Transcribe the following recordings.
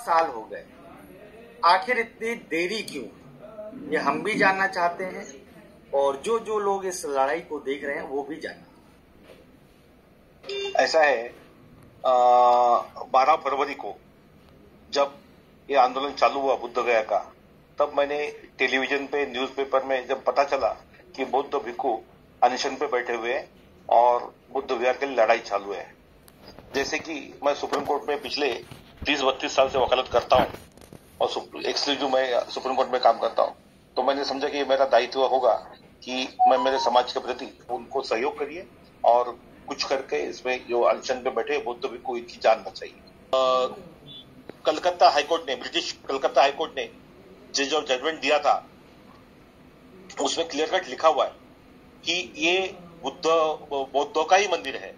साल हो गए, आखिर इतनी देरी क्यों? ये हम भी जानना चाहते हैं और जो जो लोग इस लड़ाई को देख रहे हैं वो भी जानना। ऐसा है, 12 फरवरी को जब ये आंदोलन चालू हुआ बुद्ध गया का, तब मैंने टेलीविजन पे, न्यूज़पेपर में जब पता चला कि बौद्ध भिक्खु अनशन पे बैठे हुए हैं और बुद्ध विहार के लिए लड़ाई चालू है। जैसे कि मैं सुप्रीम कोर्ट में पिछले 30-32 साल से वकालत करता हूँ और एक्सक्लूसिव मैं सुप्रीम कोर्ट में काम करता हूँ, तो मैंने समझा कि मेरा दायित्व होगा कि मैं मेरे समाज के प्रति उनको सहयोग करिए और कुछ करके इसमें जो अनशन पे बैठे बौद्ध भिक्खु इनकी जान बचाइए। कलकत्ता हाईकोर्ट ने, ब्रिटिश कलकत्ता हाईकोर्ट ने जो जजमेंट दिया था उसमें क्लियर कट लिखा हुआ है कि ये बौद्धों का ही मंदिर है,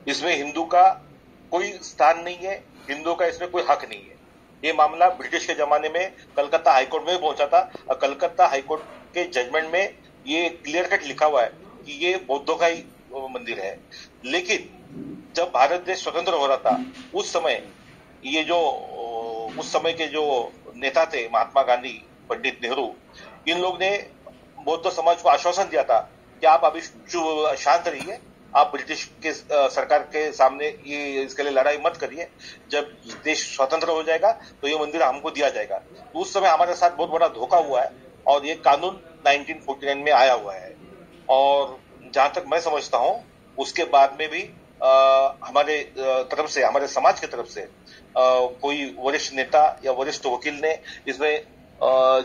इसमें हिंदू का कोई स्थान नहीं है, हिंदू का इसमें कोई हक नहीं है। ये मामला ब्रिटिश के जमाने में कलकत्ता हाईकोर्ट में पहुंचा था और कलकत्ता हाईकोर्ट के जजमेंट में ये क्लियर कट लिखा हुआ है कि ये बौद्धों का ही मंदिर है। लेकिन जब भारत देश स्वतंत्र हो रहा था उस समय ये जो उस समय के जो नेता थे महात्मा गांधी, पंडित नेहरू, इन लोग ने बौद्ध समाज को आश्वासन दिया था कि आप अभी शांत रहिए, आप ब्रिटिश के सरकार के सामने ये इसके लिए लड़ाई मत करिए, जब देश स्वतंत्र हो जाएगा तो ये मंदिर हमको दिया जाएगा। तो उस समय हमारे साथ बहुत बड़ा धोखा हुआ है और ये कानून 1949 में आया हुआ है। और जहां तक मैं समझता हूं उसके बाद में भी हमारे तरफ से, हमारे समाज की तरफ से कोई वरिष्ठ नेता या वरिष्ठ वकील ने इसमें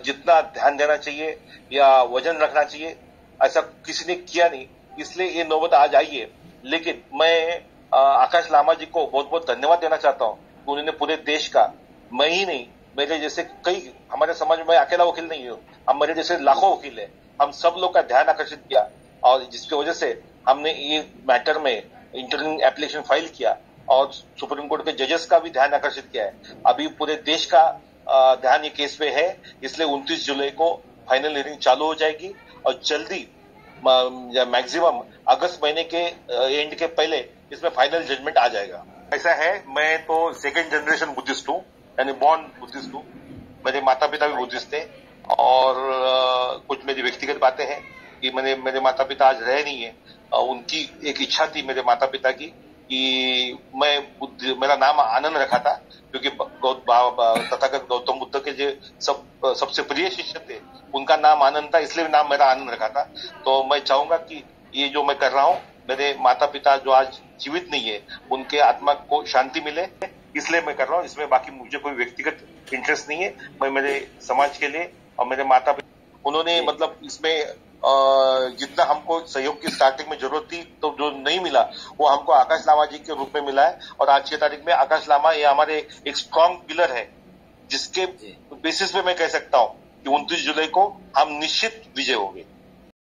जितना ध्यान देना चाहिए या वजन रखना चाहिए ऐसा किसी ने किया नहीं, इसलिए ये नौबत आज आई है। लेकिन मैं आकाश लामा जी को बहुत बहुत धन्यवाद देना चाहता हूँ, उन्होंने पूरे देश का, मैं ही नहीं, मेरे जैसे कई, हमारे समाज में अकेला वकील नहीं हूँ, हम मेरे जैसे लाखों वकील है, हम सब लोग का ध्यान आकर्षित किया और जिसकी वजह से हमने ये मैटर में इंटरव्यू एप्लीकेशन फाइल किया और सुप्रीम कोर्ट के जजेस का भी ध्यान आकर्षित किया है। अभी पूरे देश का ध्यान ये केस पे है, इसलिए 29 जुलाई को फाइनल हियरिंग चालू हो जाएगी और जल्दी मैक्सिमम अगस्त महीने के एंड के पहले इसमें फाइनल जजमेंट आ जाएगा। ऐसा है, मैं तो सेकेंड जनरेशन बुद्धिस्ट हूँ, यानी बॉर्न बुद्धिस्ट हूँ, मेरे माता पिता भी बुद्धिस्ट थे और कुछ मेरी व्यक्तिगत बातें हैं कि मेरे माता पिता आज रहे नहीं है, उनकी एक इच्छा थी मेरे माता पिता की कि मेरा नाम आनंद रखा था, क्योंकि तथागत गौतम बुद्ध के जो सबसे प्रिय शिष्य थे उनका नाम आनंद था, इसलिए नाम मेरा आनंद रखा था। तो मैं चाहूंगा कि ये जो मैं कर रहा हूँ, मेरे माता पिता जो आज जीवित नहीं है उनके आत्मा को शांति मिले, इसलिए मैं कर रहा हूँ। इसमें बाकी मुझे कोई व्यक्तिगत इंटरेस्ट नहीं है, मैं मेरे समाज के लिए और मेरे माता पिता, उन्होंने मतलब इसमें जितना हमको सहयोग की स्टार्टिंग में जरूरत थी तो जो नहीं मिला वो हमको आकाश लामा जी के रूप में मिला है। और आज की तारीख में आकाश लामा ये हमारे एक स्ट्रॉन्ग पिलर है, जिसके बेसिस पे मैं कह सकता हूँ कि 29 जुलाई को हम निश्चित विजय होंगे।